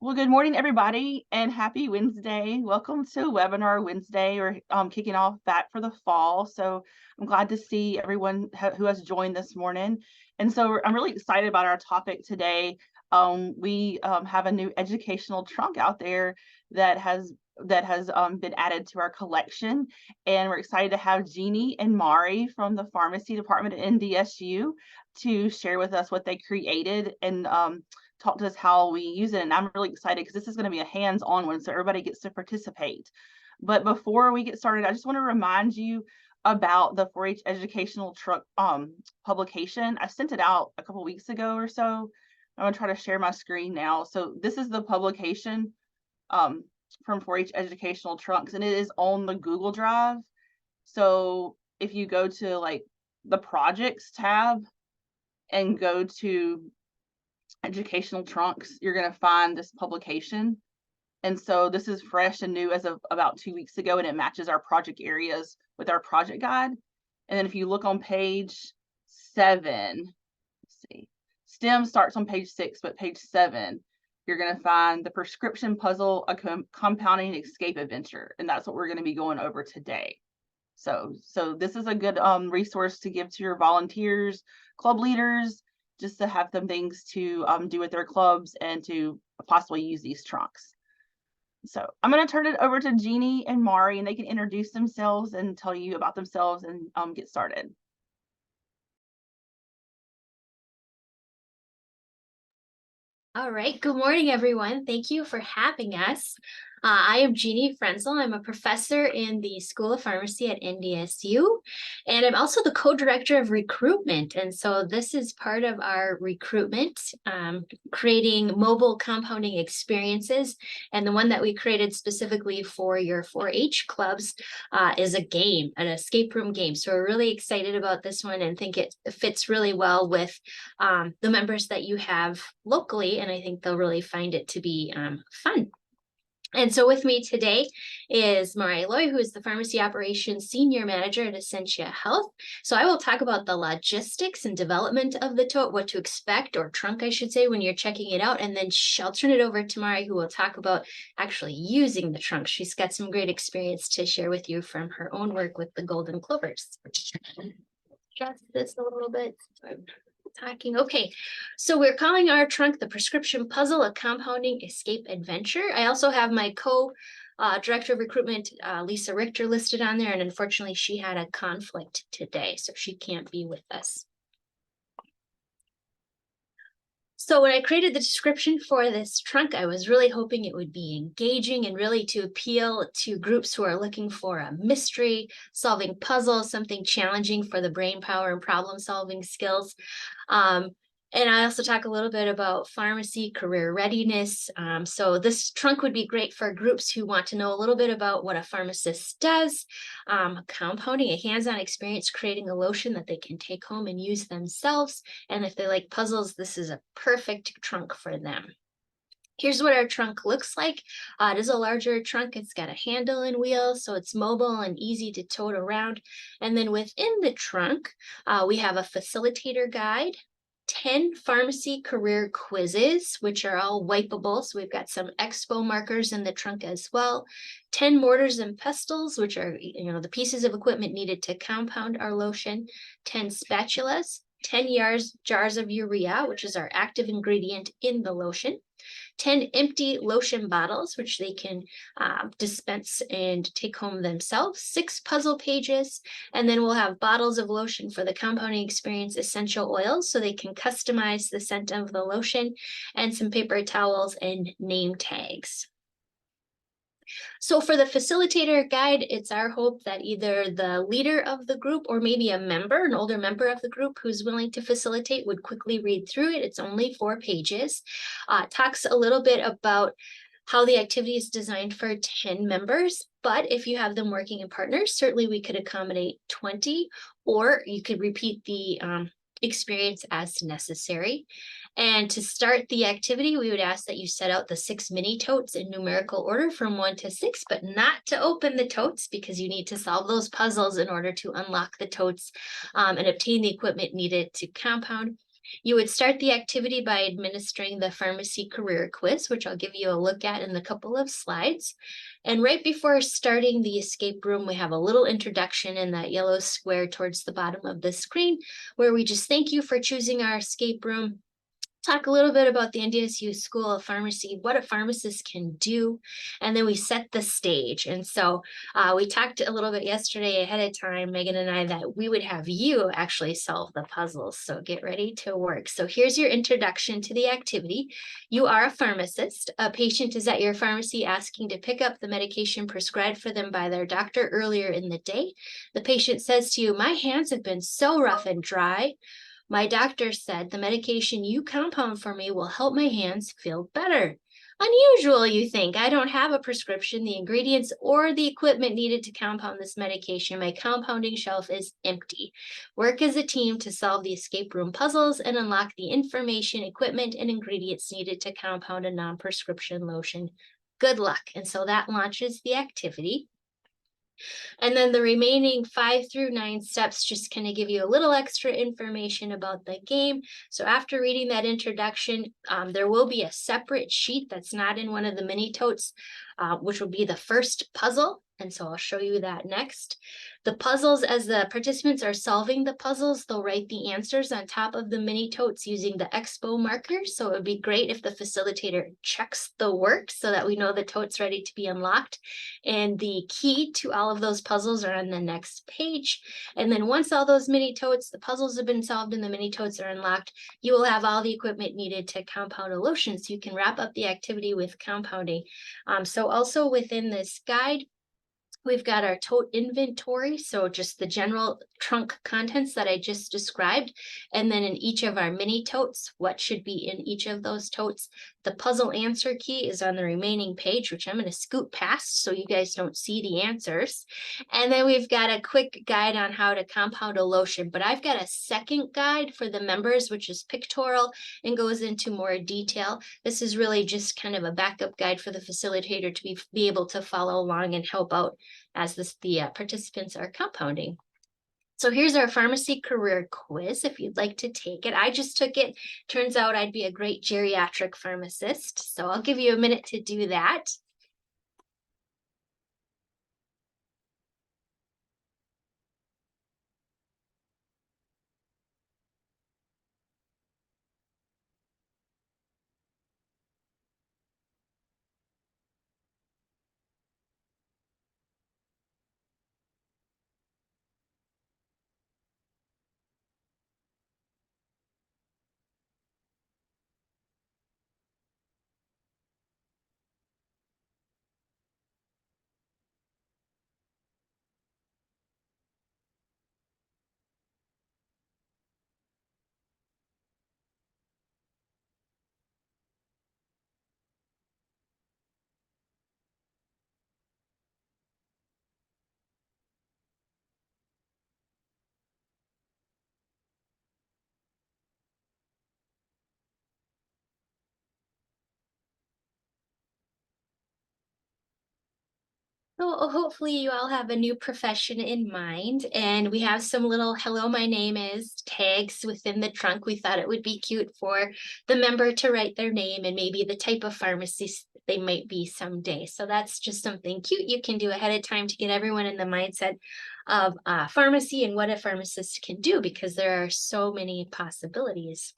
Well, good morning, everybody, and happy Wednesday. Welcome to Webinar Wednesday. We're kicking off back for the fall. So I'm glad to see everyone who has joined this morning. And so I'm really excited about our topic today. We have a new educational trunk out there that has been added to our collection. And we're excited to have Jeannie and Mari from the pharmacy department at NDSU to share with us what they created and talk to us how we use it. And I'm really excited because this is going to be a hands-on one, so everybody gets to participate. But before we get started, I just want to remind you about the 4-H educational truck publication. I sent it out a couple weeks ago or so. I'm going to try to share my screen now. So this is the publication from 4-H educational trunks, and it is on the Google Drive. So if you go to like the projects tab and go to educational trunks, you're going to find this publication. And so this is fresh and new as of about 2 weeks ago, and it matches our project areas with our project guide. And then if you look on page 7, let's see, STEM starts on page 6, but page 7, you're going to find the prescription puzzle, a compounding escape adventure. And that's what we're going to be going over today. So this is a good resource to give to your volunteers, club leaders, just to have some things to do with their clubs and to possibly use these trunks. So I'm going to turn it over to Jeannie and Mari, and they can introduce themselves and tell you about themselves and get started. All right. Good morning, everyone. Thank you for having us. I am Jeannie Frenzel. I'm a professor in the School of Pharmacy at NDSU, and I'm also the co-director of recruitment. And so this is part of our recruitment, creating mobile compounding experiences. And the one that we created specifically for your 4-H clubs is a game, an escape room game. So we're really excited about this one and think it fits really well with the members that you have locally. And I think they'll really find it to be fun. And so with me today is Mari Loy, who is the Pharmacy Operations Senior Manager at Essentia Health. So I will talk about the logistics and development of the tote, what to expect, or trunk, I should say, when you're checking it out. And then I'll turn it over to Mari, who will talk about actually using the trunk. She's got some great experience to share with you from her own work with the Golden Clovers. Just this a little bit. Talking. Okay, so we're calling our trunk the prescription puzzle, a compounding escape adventure. I also have my director of recruitment, Lisa Richter, listed on there, and unfortunately she had a conflict today, so she can't be with us. So when I created the description for this trunk, I was really hoping it would be engaging and really to appeal to groups who are looking for a mystery, solving puzzles, something challenging for the brain power and problem solving skills. And I also talk a little bit about pharmacy career readiness. So this trunk would be great for groups who want to know a little bit about what a pharmacist does, compounding, a hands-on experience, creating a lotion that they can take home and use themselves. And if they like puzzles, this is a perfect trunk for them. Here's what our trunk looks like. It is a larger trunk. It's got a handle and wheel, so it's mobile and easy to tote around. And then within the trunk, we have a facilitator guide, 10 pharmacy career quizzes, which are all wipeable. So we've got some expo markers in the trunk as well. 10 mortars and pestles, which are the pieces of equipment needed to compound our lotion. 10 spatulas, 10 jars of urea, which is our active ingredient in the lotion. 10 empty lotion bottles, which they can dispense and take home themselves, 6 puzzle pages, and then we'll have bottles of lotion for the compounding experience, essential oils, so they can customize the scent of the lotion, and some paper towels and name tags. So for the facilitator guide, it's our hope that either the leader of the group or maybe a member, an older member of the group who's willing to facilitate would quickly read through it. It's only 4 pages. Talks a little bit about how the activity is designed for 10 members, but if you have them working in partners, certainly we could accommodate 20, or you could repeat the experience as necessary. And to start the activity, we would ask that you set out the 6 mini totes in numerical order from 1 to 6, but not to open the totes because you need to solve those puzzles in order to unlock the totes and obtain the equipment needed to compound. You would start the activity by administering the pharmacy career quiz, which I'll give you a look at in a couple of slides. And right before starting the escape room, we have a little introduction in that yellow square towards the bottom of the screen, where we just thank you for choosing our escape room. Talk a little bit about the NDSU School of Pharmacy, what a pharmacist can do, and then we set the stage. And so we talked a little bit yesterday ahead of time, Megan and I, that we would have you actually solve the puzzles. So get ready to work. So here's your introduction to the activity. You are a pharmacist. A patient is at your pharmacy asking to pick up the medication prescribed for them by their doctor earlier in the day. The patient says to you, "My hands have been so rough and dry. My doctor said the medication you compound for me will help my hands feel better." Unusual, you think. I don't have a prescription, the ingredients, or the equipment needed to compound this medication. My compounding shelf is empty. Work as a team to solve the escape room puzzles and unlock the information, equipment, and ingredients needed to compound a non-prescription lotion. Good luck. And so that launches the activity. And then the remaining 5 through 9 steps just kind of give you a little extra information about the game. So after reading that introduction, there will be a separate sheet that's not in one of the mini totes, which will be the first puzzle. And so I'll show you that next. The puzzles, as the participants are solving the puzzles, they'll write the answers on top of the mini totes using the Expo marker. So it would be great if the facilitator checks the work so that we know the tote's ready to be unlocked. And the key to all of those puzzles are on the next page. And then once all those mini totes, the puzzles have been solved and the mini totes are unlocked, you will have all the equipment needed to compound a lotion. So you can wrap up the activity with compounding. So also within this guide, we've got our tote inventory, so just the general trunk contents that I just described. And then in each of our mini totes, what should be in each of those totes. The puzzle answer key is on the remaining page, which I'm going to scoot past so you guys don't see the answers. And then we've got a quick guide on how to compound a lotion. But I've got a second guide for the members, which is pictorial and goes into more detail. This is really just kind of a backup guide for the facilitator to be able to follow along and help out as the participants are compounding. So here's our pharmacy career quiz if you'd like to take it. I just took it. Turns out I'd be a great geriatric pharmacist. So I'll give you a minute to do that. So hopefully you all have a new profession in mind, and we have some little "hello, my name is" tags within the trunk. We thought it would be cute for the member to write their name and maybe the type of pharmacist they might be someday. So that's just something cute you can do ahead of time to get everyone in the mindset of pharmacy and what a pharmacist can do, because there are so many possibilities.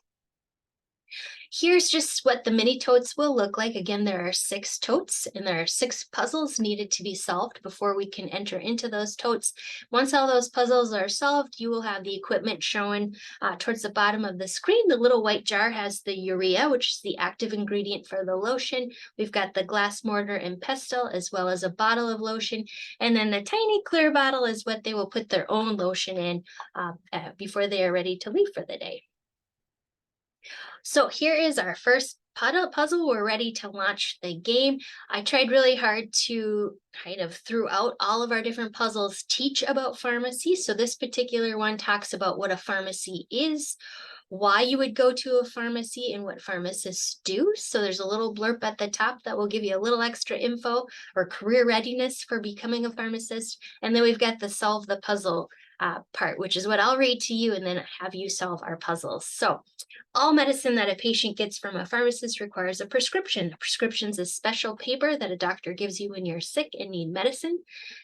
Here's just what the mini totes will look like. Again, there are 6 totes and there are 6 puzzles needed to be solved before we can enter into those totes. Once all those puzzles are solved, you will have the equipment shown towards the bottom of the screen. The little white jar has the urea, which is the active ingredient for the lotion. We've got the glass mortar and pestle, as well as a bottle of lotion. And then the tiny clear bottle is what they will put their own lotion in before they are ready to leave for the day. So here is our first puzzle. We're ready to launch the game. I tried really hard to kind of throughout all of our different puzzles teach about pharmacy. So this particular one talks about what a pharmacy is, why you would go to a pharmacy, and what pharmacists do. So there's a little blurb at the top that will give you a little extra info or career readiness for becoming a pharmacist. And then we've got the solve the puzzle part, which is what I'll read to you and then have you solve our puzzles. So all medicine that a patient gets from a pharmacist requires a prescription. A prescription is a special paper that a doctor gives you when you're sick and need medicine.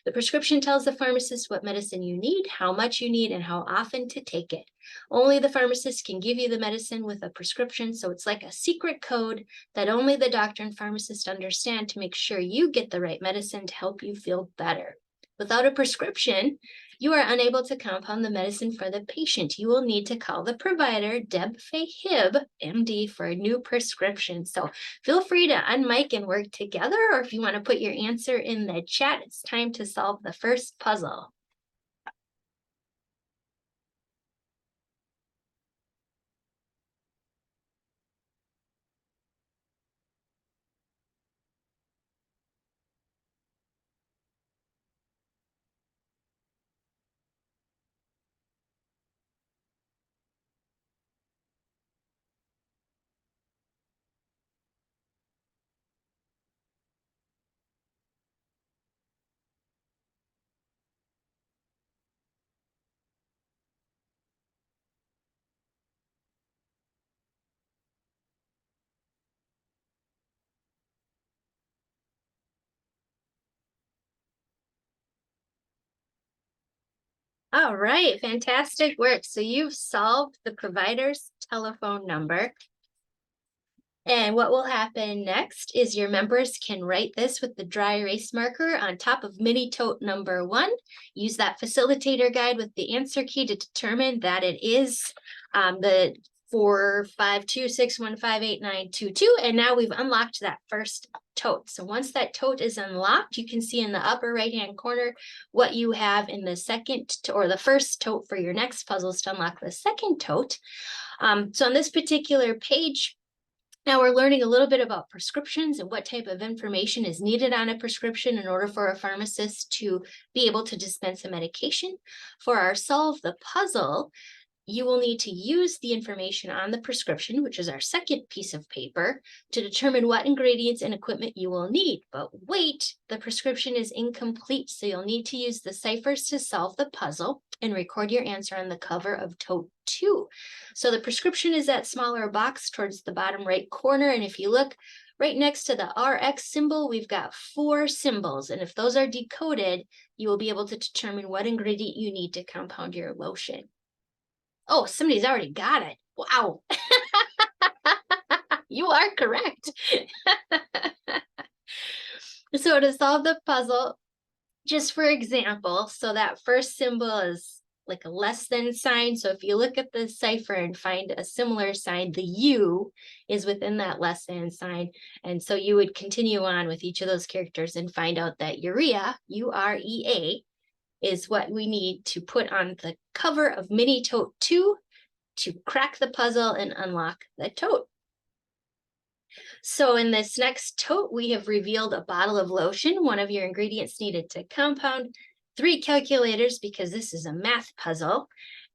The prescription tells the pharmacist what medicine you need, how much you need, and how often to take it. Only the pharmacist can give you the medicine with a prescription, so it's like a secret code that only the doctor and pharmacist understand to make sure you get the right medicine to help you feel better. Without a prescription, you are unable to compound the medicine for the patient. You will need to call the provider, Deb Fahib, MD, for a new prescription. So feel free to unmic and work together, or if you want to put your answer in the chat, it's time to solve the first puzzle. All right, fantastic work. So you've solved the provider's telephone number. And what will happen next is your members can write this with the dry erase marker on top of mini tote number 1. Use that facilitator guide with the answer key to determine that it is the 452615892. And now we've unlocked that first tote. So once that tote is unlocked, you can see in the upper right-hand corner what you have in the second or the first tote for your next puzzles to unlock the second tote. So on this particular page, now we're learning a little bit about prescriptions and what type of information is needed on a prescription in order for a pharmacist to be able to dispense a medication. For our solve the puzzle, you will need to use the information on the prescription, which is our second piece of paper, to determine what ingredients and equipment you will need. But wait, the prescription is incomplete, so you'll need to use the ciphers to solve the puzzle and record your answer on the cover of tote 2. So the prescription is that smaller box towards the bottom right corner, and if you look right next to the RX symbol, we've got 4 symbols, and if those are decoded, you will be able to determine what ingredient you need to compound your lotion. Oh, somebody's already got it. Wow. You are correct. So to solve the puzzle, just for example, so that first symbol is like a less than sign. So if you look at the cipher and find a similar sign, the U is within that less than sign. And so you would continue on with each of those characters and find out that urea, UREA, is what we need to put on the cover of Mini Tote 2 to crack the puzzle and unlock the tote. So in this next tote, we have revealed a bottle of lotion, one of your ingredients needed to compound, 3 calculators because this is a math puzzle.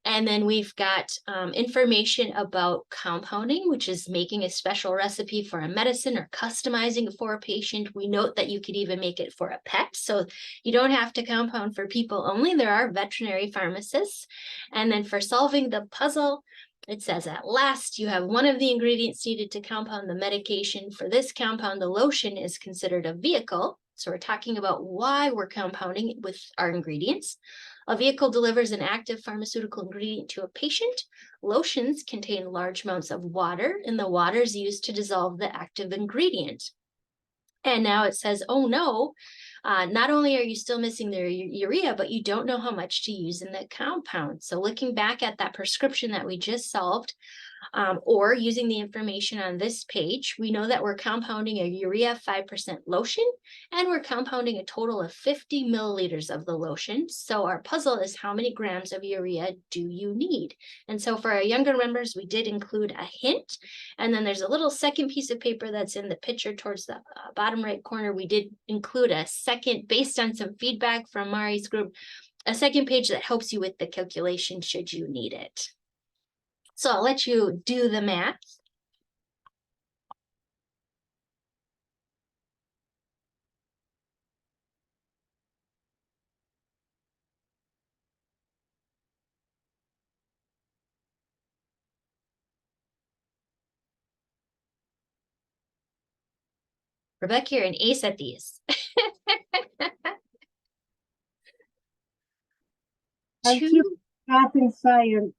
And then we've got information about compounding, which is making a special recipe for a medicine or customizing for a patient. We note that you could even make it for a pet. So you don't have to compound for people only. There are veterinary pharmacists. And then for solving the puzzle, it says at last you have one of the ingredients needed to compound the medication. For this compound, the lotion is considered a vehicle. So we're talking about why we're compounding with our ingredients. A vehicle delivers an active pharmaceutical ingredient to a patient. Lotions contain large amounts of water, and the water is used to dissolve the active ingredient. And now it says, oh no, not only are you still missing the urea, but you don't know how much to use in the compound. So looking back at that prescription that we just solved, or using the information on this page, we know that we're compounding a urea 5% lotion, and we're compounding a total of 50 milliliters of the lotion. So our puzzle is how many grams of urea do you need? And so for our younger members, we did include a hint. And then there's a little second piece of paper that's in the picture towards the bottom right corner. We did include a second, based on some feedback from Mari's group, a second page that helps you with the calculation should you need it. So I'll let you do the math. Rebecca, you're an ace at these. I'm too math and science.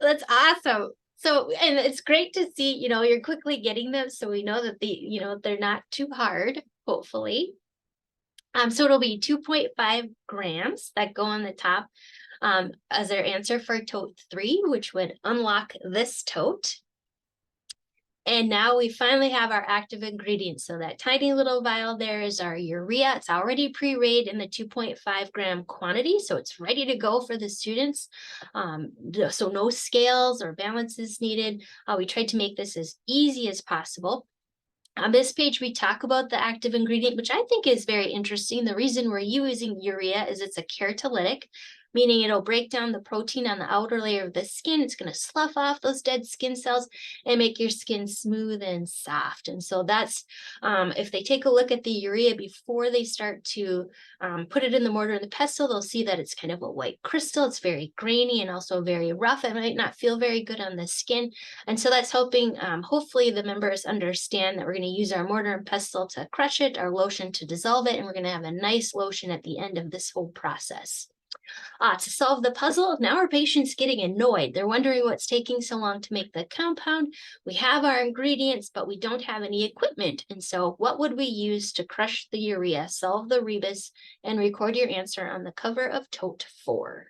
That's awesome. So, and it's great to see, you're quickly getting them. So we know that they're not too hard, hopefully. So it'll be 2.5 grams that go on the top as our answer for tote 3, which would unlock this tote. And now we finally have our active ingredient. So that tiny little vial there is our urea. It's already pre-weighed in the 2.5 gram quantity. So it's ready to go for the students. So no scales or balances needed. We tried to make this as easy as possible. On this page, we talk about the active ingredient, which I think is very interesting. The reason we're using urea is it's a keratolytic, meaning it'll break down the protein on the outer layer of the skin. It's going to slough off those dead skin cells and make your skin smooth and soft. And so that's, if they take a look at the urea before they start to put it in the mortar and the pestle, they'll see that it's kind of a white crystal. It's very grainy and also very rough. It might not feel very good on the skin. And so that's helping, hopefully the members understand that we're going to use our mortar and pestle to crush it, our lotion to dissolve it, and we're going to have a nice lotion at the end of this whole process. To solve the puzzle, now our patient's getting annoyed. They're wondering what's taking so long to make the compound. We have our ingredients, but we don't have any equipment. And so what would we use to crush the urea, solve the rebus, and record your answer on the cover of tote 4?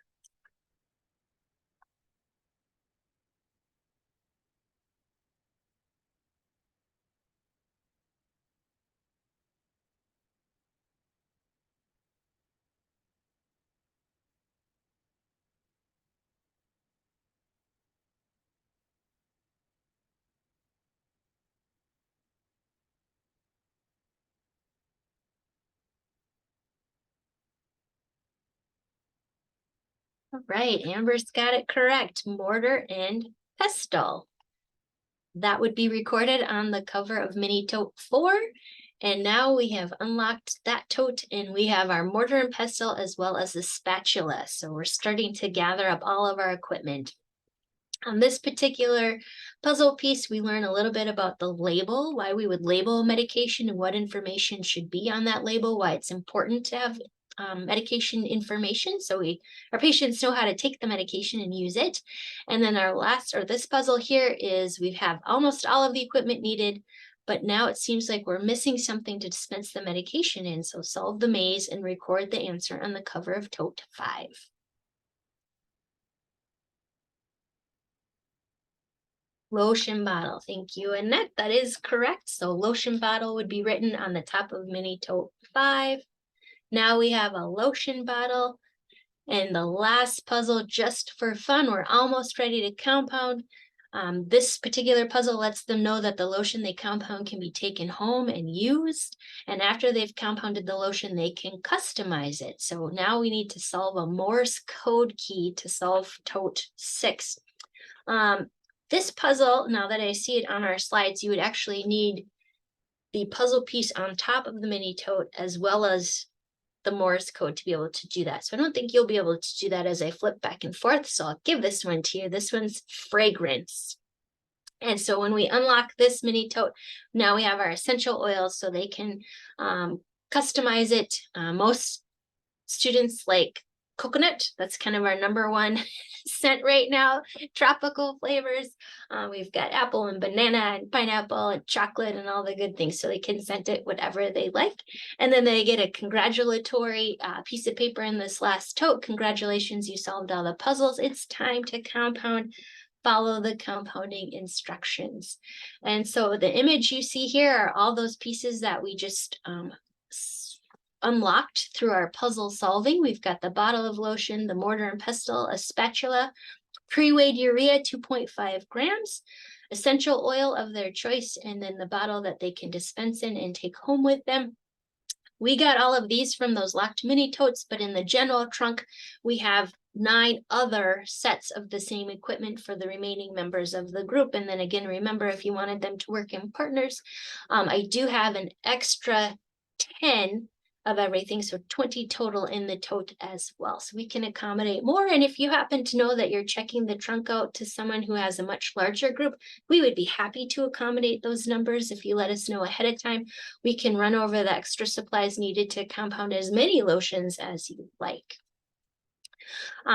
All right, Amber's got it correct. Mortar and pestle. That would be recorded on the cover of mini tote 4. And now we have unlocked that tote and we have our mortar and pestle as well as the spatula. So we're starting to gather up all of our equipment. On this particular puzzle piece, we learn a little bit about the label, why we would label medication and what information should be on that label, why it's important to have medication information so our patients know how to take the medication and use it. And then this puzzle here is we have almost all of the equipment needed, but now it seems like we're missing something to dispense the medication in. So solve the maze and record the answer on the cover of tote 5. Lotion bottle. Thank you, Annette. That is correct. So lotion bottle would be written on the top of mini tote 5. Now we have a lotion bottle. And the last puzzle, just for fun, we're almost ready to compound. This particular puzzle lets them know that the lotion they compound can be taken home and used. And after they've compounded the lotion, they can customize it. So now we need to solve a Morse code key to solve tote 6. This puzzle, now that I see it on our slides, you would actually need the puzzle piece on top of the mini tote as well as the Morse code to be able to do that. So I don't think you'll be able to do that as I flip back and forth. So I'll give this one to you. This one's fragrance. And so when we unlock this mini tote, now we have our essential oils so they can customize it. Most students like coconut. That's kind of our number one scent right now. Tropical flavors. We've got apple and banana and pineapple and chocolate and all the good things. So they can scent it whatever they like. And then they get a congratulatory piece of paper in this last tote. Congratulations, you solved all the puzzles. It's time to compound. Follow the compounding instructions. And so the image you see here are all those pieces that we just unlocked through our puzzle solving. We've got the bottle of lotion, the mortar and pestle, a spatula, pre-weighed urea, 2.5 grams, essential oil of their choice, and then the bottle that they can dispense in and take home with them. We got all of these from those locked mini totes, but in the general trunk, we have 9 other sets of the same equipment for the remaining members of the group. And then again, remember, if you wanted them to work in partners, I do have an extra 10 of everything. So 20 total in the tote as well. So we can accommodate more. And if you happen to know that you're checking the trunk out to someone who has a much larger group, we would be happy to accommodate those numbers. If you let us know ahead of time, we can run over the extra supplies needed to compound as many lotions as you like.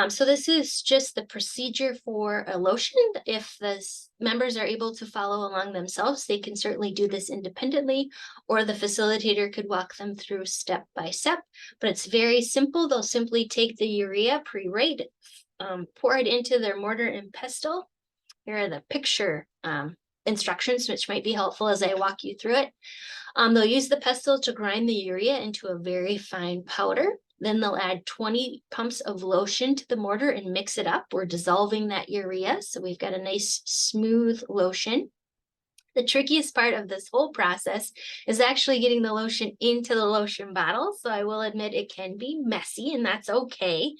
So this is just the procedure for a lotion. If the members are able to follow along themselves, they can certainly do this independently, or the facilitator could walk them through step by step. But it's very simple. They'll simply take the urea pre-rate, pour it into their mortar and pestle. Here are the picture instructions, which might be helpful as I walk you through it. They'll use the pestle to grind the urea into a very fine powder. Then they'll add 20 pumps of lotion to the mortar and mix it up. We're dissolving that urea, so we've got a nice smooth lotion. The trickiest part of this whole process is actually getting the lotion into the lotion bottle. So I will admit it can be messy, and that's okay.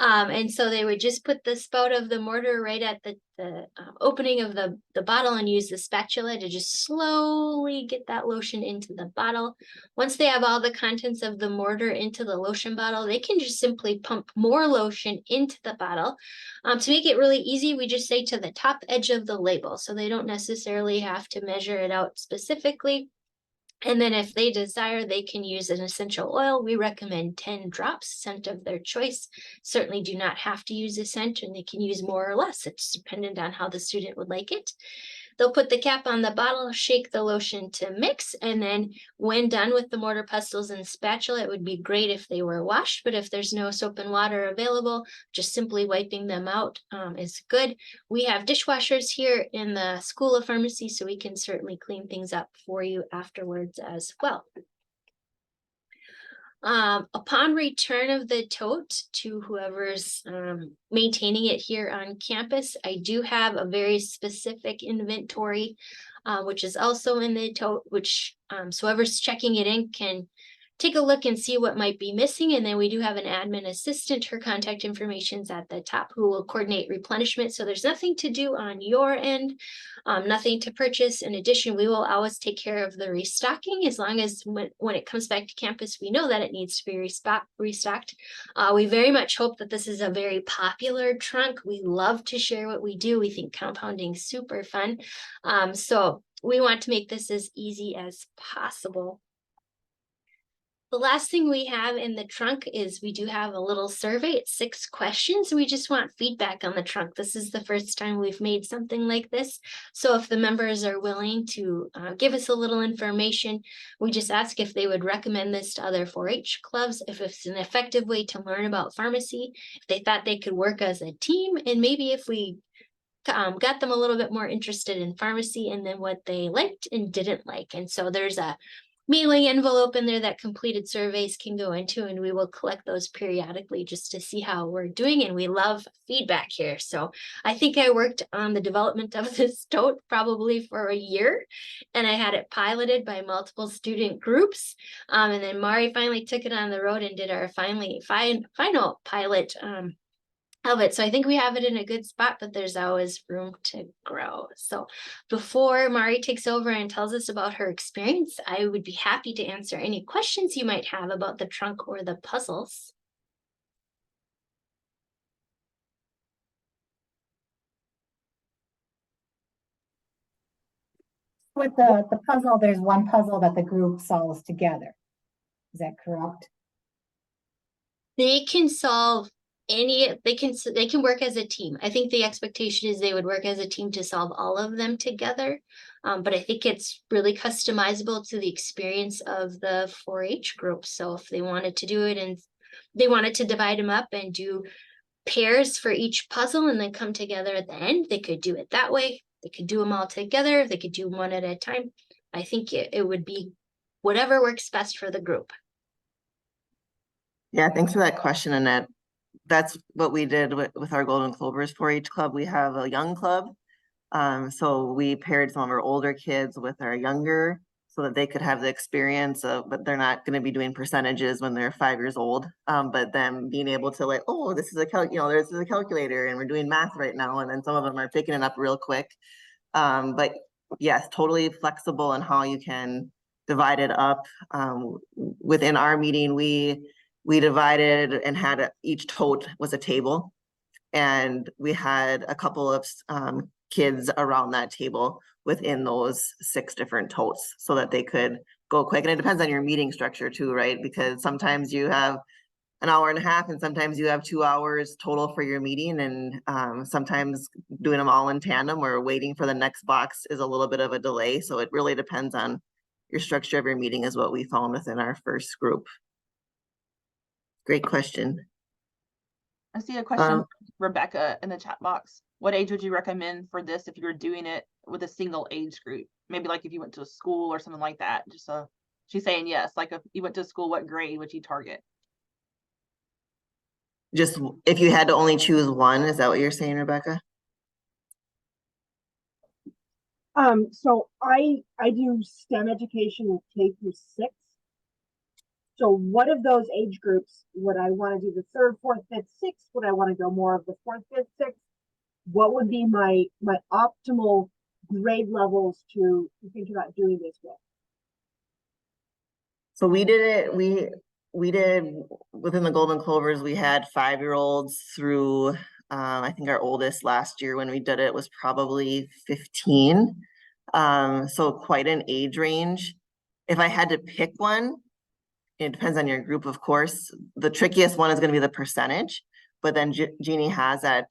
And so they would just put the spout of the mortar right at the opening of the bottle and use the spatula to just slowly get that lotion into the bottle. Once they have all the contents of the mortar into the lotion bottle, they can just simply pump more lotion into the bottle. To make it really easy, we just say to the top edge of the label, so they don't necessarily have to measure it out specifically. And then if they desire, they can use an essential oil. We recommend 10 drops, scent of their choice. Certainly do not have to use a scent, and they can use more or less. It's dependent on how the student would like it. They'll put the cap on the bottle, shake the lotion to mix, and then when done with the mortar, pestles, and spatula, it would be great if they were washed, but if there's no soap and water available, just simply wiping them out is good. We have dishwashers here in the School of Pharmacy, so we can certainly clean things up for you afterwards as well. Upon return of the tote to whoever's maintaining it here on campus, I do have a very specific inventory, which is also in the tote, which so whoever's checking it in can take a look and see what might be missing. And then we do have an admin assistant. Her contact information is at the top, who will coordinate replenishment. So there's nothing to do on your end, nothing to purchase. In addition, we will always take care of the restocking, as long as when it comes back to campus, we know that it needs to be restocked. We very much hope that this is a very popular trunk. We love to share what we do. We think compounding is super fun. So we want to make this as easy as possible. The last thing we have in the trunk is we do have a little survey. It's 6 questions. We just want feedback on the trunk. This is the first time we've made something like this. So if the members are willing to give us a little information, we just ask if they would recommend this to other 4-H clubs, if it's an effective way to learn about pharmacy, if they thought they could work as a team, and maybe if we got them a little bit more interested in pharmacy, and then what they liked and didn't like. And so there's a mailing envelope in there that completed surveys can go into, and we will collect those periodically just to see how we're doing. And we love feedback here. So I think I worked on the development of this tote probably for a year, and I had it piloted by multiple student groups. And then Mari finally took it on the road and did our final pilot of it. So I think we have it in a good spot, but there's always room to grow. So before Mari takes over and tells us about her experience, I would be happy to answer any questions you might have about the trunk or the puzzles. With the puzzle, there's one puzzle that the group solves together. Is that correct? They can solve they can work as a team. I think the expectation is they would work as a team to solve all of them together. But I think it's really customizable to the experience of the 4-H group. So if they wanted to do it and they wanted to divide them up and do pairs for each puzzle and then come together at the end, they could do it that way. They could do them all together. They could do one at a time. I think it would be whatever works best for the group. Yeah, thanks for that question, Annette. That's what we did with our Golden Clovers 4-H club. We have a young club. So we paired some of our older kids with our younger so that they could have the experience of, but they're not going to be doing percentages when they're 5 years old. But them being able to like, oh, this is a this is a calculator and we're doing math right now. And then some of them are picking it up real quick. But yes, totally flexible in how you can divided up. Within our meeting, we divided and had each tote was a table. And we had a couple of kids around that table within those 6 different totes so that they could go quick. And it depends on your meeting structure too, right? Because sometimes you have an hour and a half and sometimes you have 2 hours total for your meeting. And sometimes doing them all in tandem or waiting for the next box is a little bit of a delay. So it really depends on your structure of your meeting is what we found within our first group. Great question. I see a question, from Rebecca, in the chat box. What age would you recommend for this if you were doing it with a single age group? Maybe like if you went to a school or something like that. Just so she's saying yes. Like if you went to school, what grade would you target? Just if you had to only choose one, is that what you're saying, Rebecca? So I do STEM education K through 6. So what of those age groups would I want to do the 3rd, 4th, 5th, 6th? Would I want to go more of the 4th, 5th, 6th? What would be my optimal grade levels to think about doing this with? So we did it, we did within the Golden Clovers, we had 5-year-olds through, I think our oldest last year when we did it was probably 15. So quite an age range. If I had to pick one, it depends on your group, of course. The trickiest one is going to be the percentage, but then Jeannie has that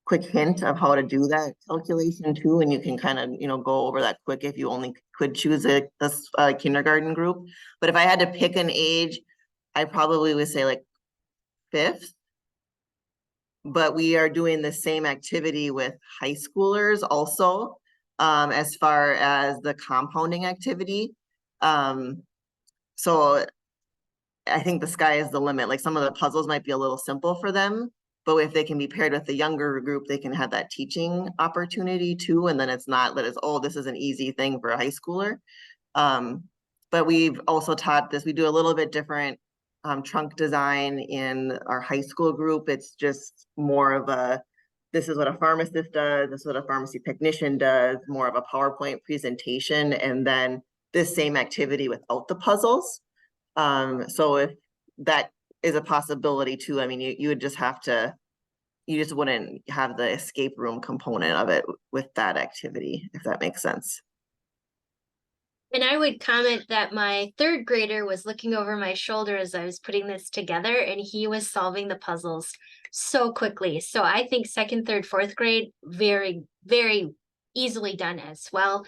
quick hint of how to do that calculation too, and you can kind of go over that quick if you only could choose a kindergarten group. But if I had to pick an age, I probably would say like 5th. But we are doing the same activity with high schoolers also, as far as the compounding activity. So I think the sky is the limit. Like some of the puzzles might be a little simple for them, but if they can be paired with the younger group, they can have that teaching opportunity too. And then it's not that it's, oh, this is an easy thing for a high schooler. But we've also taught this, we do a little bit different trunk design in our high school group. It's just more of a, this is what a pharmacist does, this is what a pharmacy technician does, more of a PowerPoint presentation, and then this same activity without the puzzles. So if that is a possibility too, I mean, you would just have to, you just wouldn't have the escape room component of it with that activity, if that makes sense. And I would comment that my 3rd grader was looking over my shoulder as I was putting this together, and he was solving the puzzles so quickly. So I think 2nd, 3rd, 4th grade, very, very easily done as well.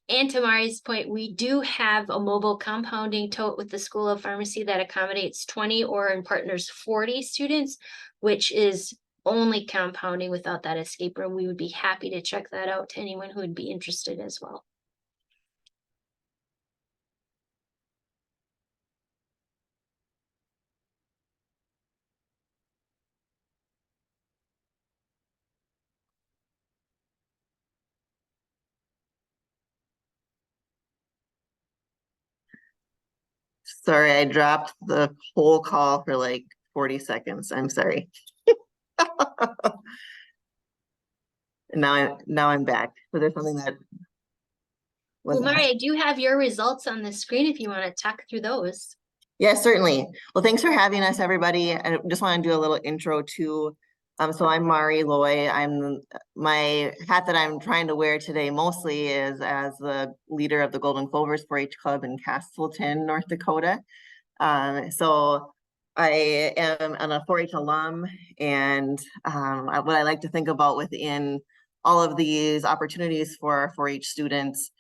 And to Mari's point, we do have a mobile compounding tote with the School of Pharmacy that accommodates 20 or in partners 40 students, which is only compounding without that escape room. We would be happy to check that out to anyone who would be interested as well. Sorry, I dropped the whole call for like 40 seconds. I'm sorry. Now I'm back. So there's something that Well, Mari, I do have your results on the screen if you want to talk through those. Yeah, certainly. Well, thanks for having us, everybody. I just want to do a little intro too. So I'm Mari Loy. My hat that I'm trying to wear today mostly is as the leader of the Golden Clovers 4-H Club in Castleton, North Dakota. So I am a 4-H alum, and what I like to think about within all of these opportunities for our 4-H students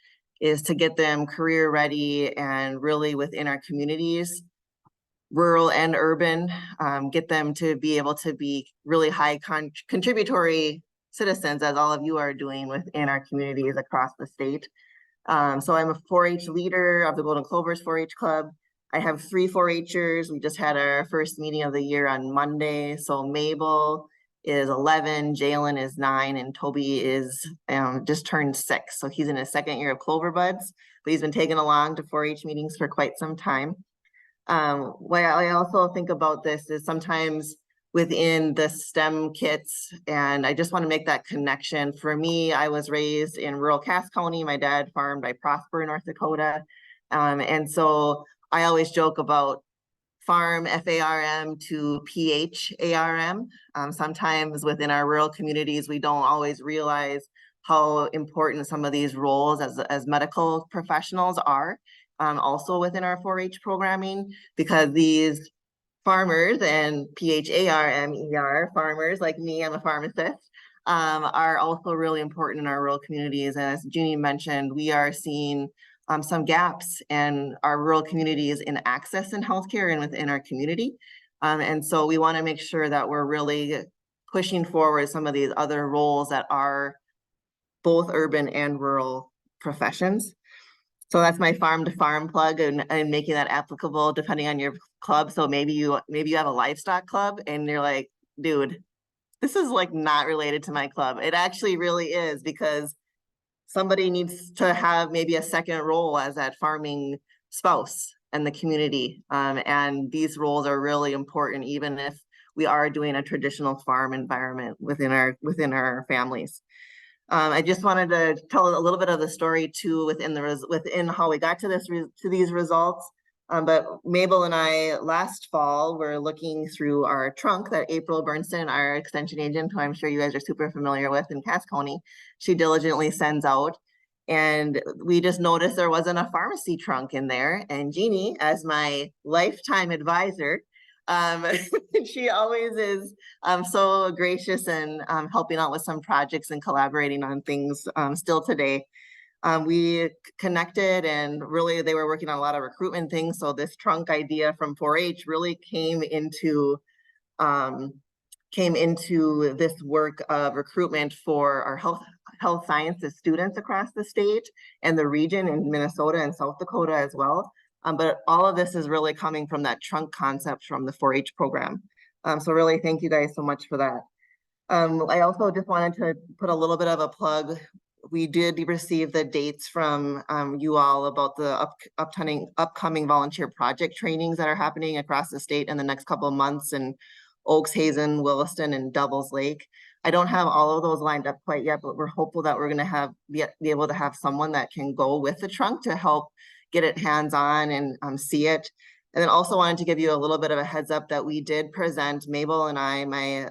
is to get them career ready and really within our communities, rural and urban, get them to be able to be really high contributory citizens, as all of you are doing within our communities across the state. So I'm a 4-H leader of the Golden Clovers 4-H Club. I have 3 4-Hers. We just had our first meeting of the year on Monday. So Mabel is 11, Jalen is 9, and Toby is just turned 6. So he's in his 2nd year of Clover Buds, but he's been taken along to 4-H meetings for quite some time. What I also think about this is sometimes within the STEM kits. And I just want to make that connection. For me, I was raised in rural Cass County. My dad farmed by Prosper, North Dakota. And so I always joke about farm, F-A-R-M, to P-H-A-R-M. Sometimes within our rural communities, we don't always realize how important some of these roles as medical professionals are, also within our 4-H programming, because these farmers, and P-H-A-R-M-E-R, farmers like me, I'm a pharmacist, are also really important in our rural communities. And as Jeannie mentioned, we are seeing some gaps in our rural communities in access in healthcare and within our community. And so we want to make sure that we're really pushing forward some of these other roles that are both urban and rural professions. So that's my farm to farm plug, and making that applicable depending on your club. So maybe you have a livestock club and you're like, dude, this is like not related to my club. It actually really is, because somebody needs to have maybe a second role as that farming spouse in the community. And these roles are really important, even if we are doing a traditional farm environment within our families. I just wanted to tell a little bit of the story too within how we got to these results. But Mabel and I last fall were looking through our trunk that April Bernstein, our extension agent, who I'm sure you guys are super familiar with in Cass County, she diligently sends out. And we just noticed there wasn't a pharmacy trunk in there. And Jeannie, as my lifetime advisor, she always is so gracious and helping out with some projects and collaborating on things still today. We connected, and really they were working on a lot of recruitment things. So this trunk idea from 4-H really came into this work of recruitment for our health sciences students across the state and the region in Minnesota and South Dakota as well. But all of this is really coming from that trunk concept from the 4-H program. So really thank you guys so much for that. I also just wanted to put a little bit of a plug. We did receive the dates from you all about the upcoming volunteer project trainings that are happening across the state in the next couple of months in Oaks, Hazen, Williston, and Devils Lake. I don't have all of those lined up quite yet, but we're hopeful that we're going to be able to have someone that can go with the trunk to help get it hands-on and see it. And then also wanted to give you a little bit of a heads up that we did present, Mabel and I, my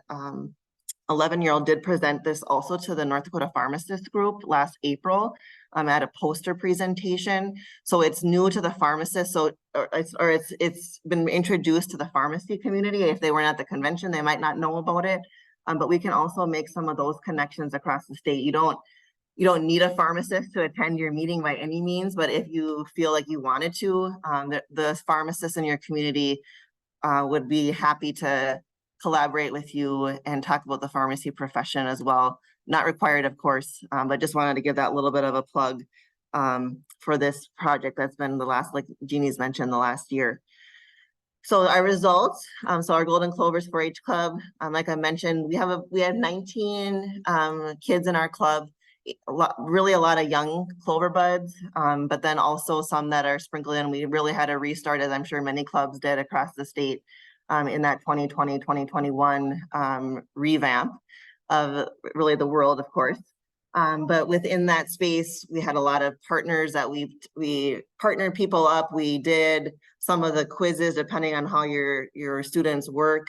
11-year-old did present this also to the North Dakota Pharmacist Group last April at a poster presentation. So it's new to the pharmacist, so it's been introduced to the pharmacy community. If they weren't at the convention, they might not know about it. But we can also make some of those connections across the state. You don't need a pharmacist to attend your meeting by any means, but if you feel like you wanted to, the pharmacists in your community would be happy to collaborate with you and talk about the pharmacy profession as well. Not required, of course, but just wanted to give that little bit of a plug for this project that's been like Jeannie's mentioned, the last year. So our results, so our Golden Clovers 4-H Club, like I mentioned, we have 19 kids in our club. Really a lot of young clover buds, but then also some that are sprinkled in. We really had a restart, as I'm sure many clubs did across the state, in that 2020, 2021 revamp of really the world, of course. But within that space, we had a lot of partners that we partnered people up. We did some of the quizzes depending on how your students work.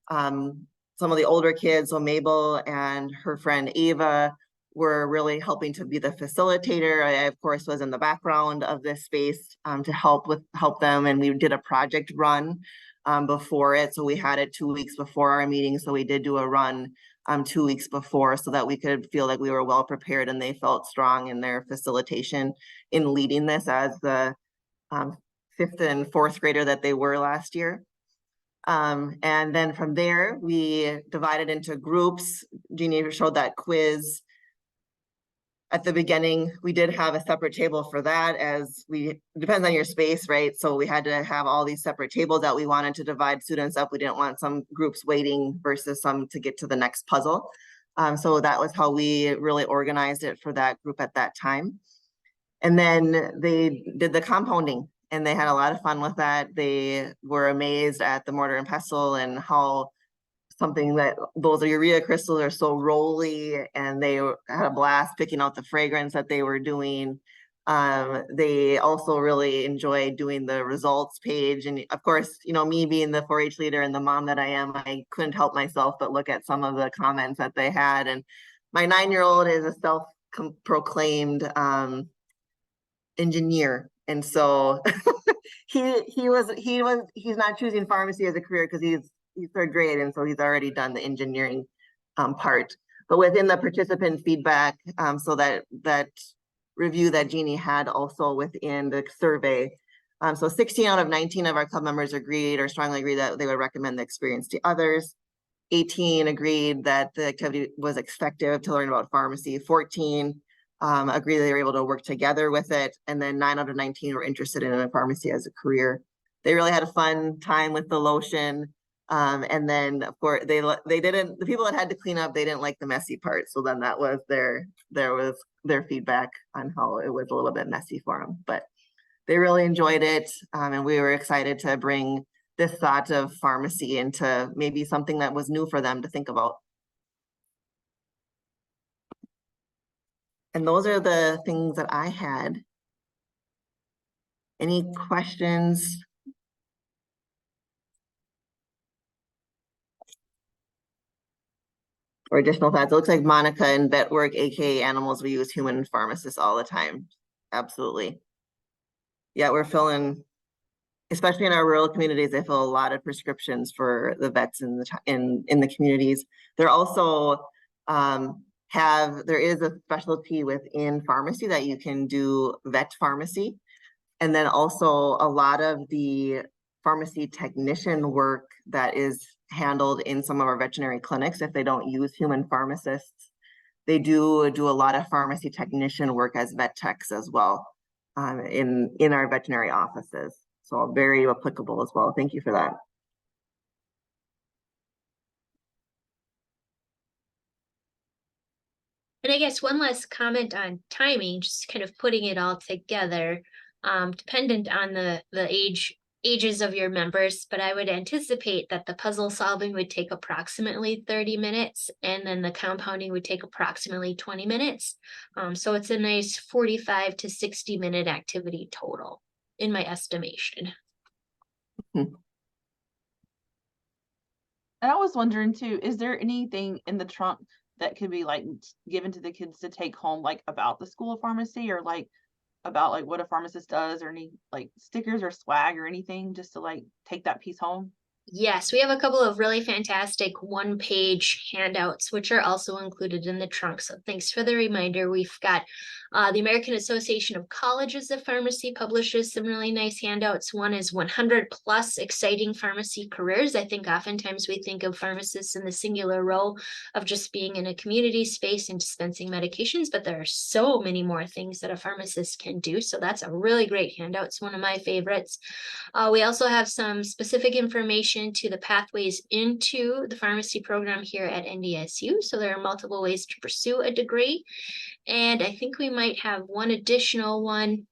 Some of the older kids, so Mabel and her friend Ava, were really helping to be the facilitator. I, of course, was in the background of this space to help them, and we did a project run before it. So we had it 2 weeks before our meeting. So we did do a run 2 weeks before so that we could feel like we were well prepared, and they felt strong in their facilitation in leading this as the 5th and 4th grader that they were last year. And then from there, we divided into groups. Jeannie showed that quiz. At the beginning, we did have a separate table for that, as depends on your space, right? So we had to have all these separate tables that we wanted to divide students up. We didn't want some groups waiting versus some to get to the next puzzle. So that was how we really organized it for that group at that time. And then they did the compounding, and they had a lot of fun with that. They were amazed at the mortar and pestle and how something that those urea crystals are so rolly, and they had a blast picking out the fragrance that they were doing. They also really enjoy doing the results page. And of course, you know, me being the 4-H leader and the mom that I am, I couldn't help myself but look at some of the comments that they had. And my 9-year-old is a self-proclaimed engineer. And so he's not choosing pharmacy as a career because he's 3rd grade, and so he's already done the engineering part. But within the participant feedback, so that review that Jeannie had also within the survey, so 16 out of 19 of our club members agreed or strongly agreed that they would recommend the experience to others. 18 agreed that the activity was effective to learn about pharmacy. 14 agreed that they were able to work together with it. And then 9 out of 19 were interested in a pharmacy as a career. They really had a fun time with the lotion. And then of course the people that had to clean up, they didn't like the messy part. So then that was their feedback on how it was a little bit messy for them, but they really enjoyed it. And we were excited to bring this thought of pharmacy into maybe something that was new for them to think about. And those are the things that I had. Any questions? Or additional thoughts? It looks like Monica in vet work, aka animals, we use human pharmacists all the time. Absolutely. Yeah, we're filling, especially in our rural communities, they fill a lot of prescriptions for the vets in the communities. They're also there is a specialty within pharmacy that you can do vet pharmacy. And then also a lot of the pharmacy technician work that is handled in some of our veterinary clinics, if they don't use human pharmacists, they do a lot of pharmacy technician work as vet techs as well in our veterinary offices. So very applicable as well. Thank you for that. And I guess one last comment on timing, just kind of putting it all together, dependent on the ages of your members, but I would anticipate that the puzzle solving would take approximately 30 minutes, and then the compounding would take approximately 20 minutes. So it's a nice 45 to 60 minute activity total, in my estimation. And I was wondering too, is there anything in the trunk that could be like given to the kids to take home, like about the School of Pharmacy, or like about like what a pharmacist does, or any like stickers or swag or anything, just to like take that piece home? Yes, we have a couple of really fantastic one-page handouts, which are also included in the trunk. So thanks for the reminder. We've got the American Association of Colleges of Pharmacy publishes some really nice handouts. One is 100 plus exciting pharmacy careers. I think oftentimes we think of pharmacists in the singular role of just being in a community space and dispensing medications, but there are so many more things that a pharmacist can do. So that's a really great handout. It's one of my favorites. We also have some specific information to the pathways into the pharmacy program here at NDSU. So there are multiple ways to pursue a degree. And I think we might have one additional one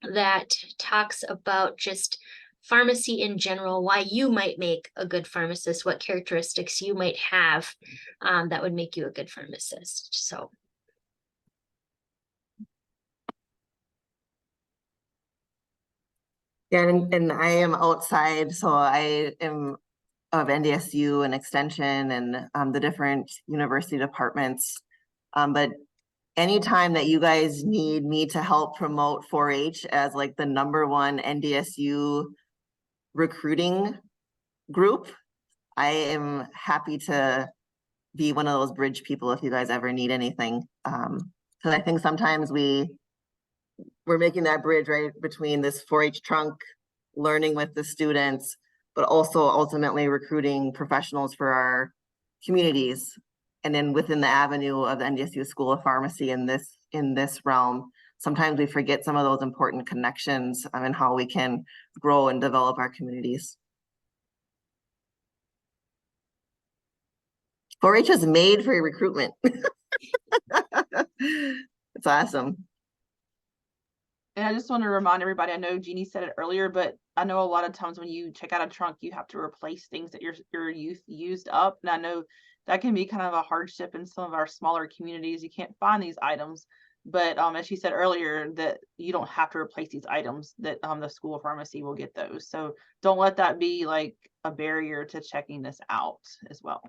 that talks about just pharmacy in general, why you might make a good pharmacist, what characteristics you might have that would make you a good pharmacist. So. Yeah, and I am outside, so I am of NDSU and Extension and the different university departments. But anytime that you guys need me to help promote 4-H as like the #1 NDSU recruiting group, I am happy to be one of those bridge people if you guys ever need anything. Because I think sometimes we're making that bridge right between this 4-H trunk, learning with the students, but also ultimately recruiting professionals for our communities. And then within the avenue of the NDSU School of Pharmacy in this realm, sometimes we forget some of those important connections and how we can grow and develop our communities. 4-H is made for recruitment. It's awesome. And I just want to remind everybody, I know Jeannie said it earlier, but I know a lot of times when you check out a trunk, you have to replace things that your youth used up. And I know that can be kind of a hardship in some of our smaller communities. You can't find these items. But as she said earlier, that you don't have to replace these items, that the school pharmacy will get those. So don't let that be like a barrier to checking this out as well.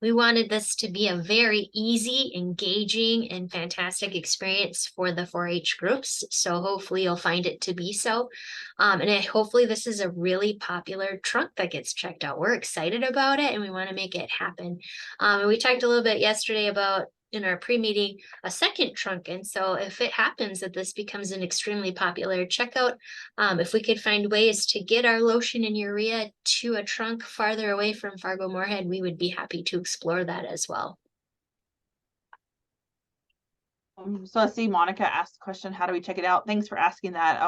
We wanted this to be a very easy, engaging, and fantastic experience for the 4-H groups. So hopefully you'll find it to be so. Hopefully this is a really popular trunk that gets checked out. We're excited about it and we want to make it happen. And we talked a little bit yesterday about, in our pre-meeting, a second trunk. And so if it happens that this becomes an extremely popular checkout, if we could find ways to get our lotion and urea to a trunk farther away from Fargo-Moorhead, we would be happy to explore that as well. So I see Monica asked the question, how do we check it out? Thanks for asking that.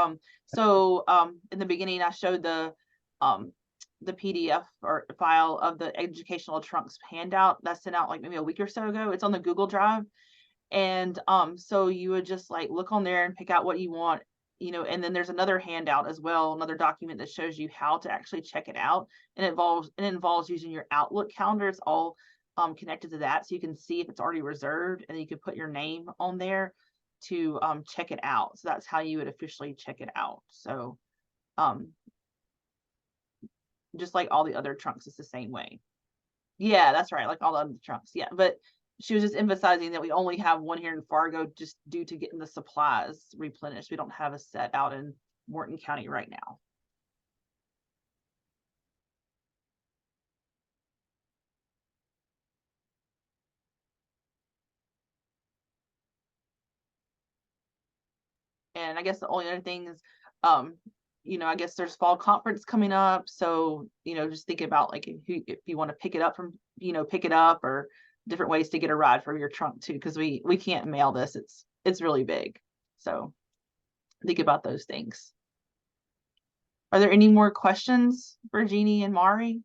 In the beginning, I showed the PDF or file of the educational trunks handout that's sent out like maybe a week or so ago. It's on the Google Drive. And so you would just like look on there and pick out what you want, and then there's another handout as well, another document that shows you how to actually check it out. And it involves using your Outlook calendar. It's all connected to that, so you can see if it's already reserved, and you can put your name on there to check it out. So that's how you would officially check it out. So just like all the other trunks, it's the same way. Yeah, that's right, like all the other trunks. Yeah, but she was just emphasizing that we only have one here in Fargo just due to getting the supplies replenished. We don't have a set out in Morton County right now. And I guess the only other thing is, I guess there's fall conference coming up. So, just thinking about like if you want to pick it up from, pick it up, or different ways to get a ride for your trunk too, because we can't mail this. It's really big. So think about those things. Are there any more questions for Jeannie and Mari?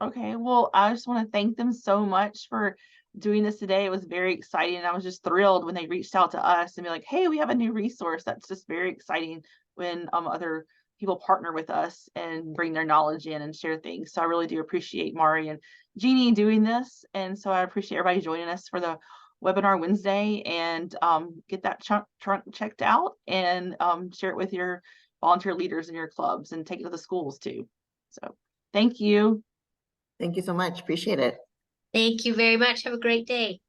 Okay, well, I just want to thank them so much for doing this today. It was very exciting. And I was just thrilled when they reached out to us and be like, hey, we have a new resource. That's just very exciting when other people partner with us and bring their knowledge in and share things. So I really do appreciate Mari and Jeannie doing this. And so I appreciate everybody joining us for the webinar Wednesday, and get that trunk checked out, and share it with your volunteer leaders in your clubs, and take it to the schools too. So thank you. Thank you so much. Appreciate it. Thank you very much. Have a great day.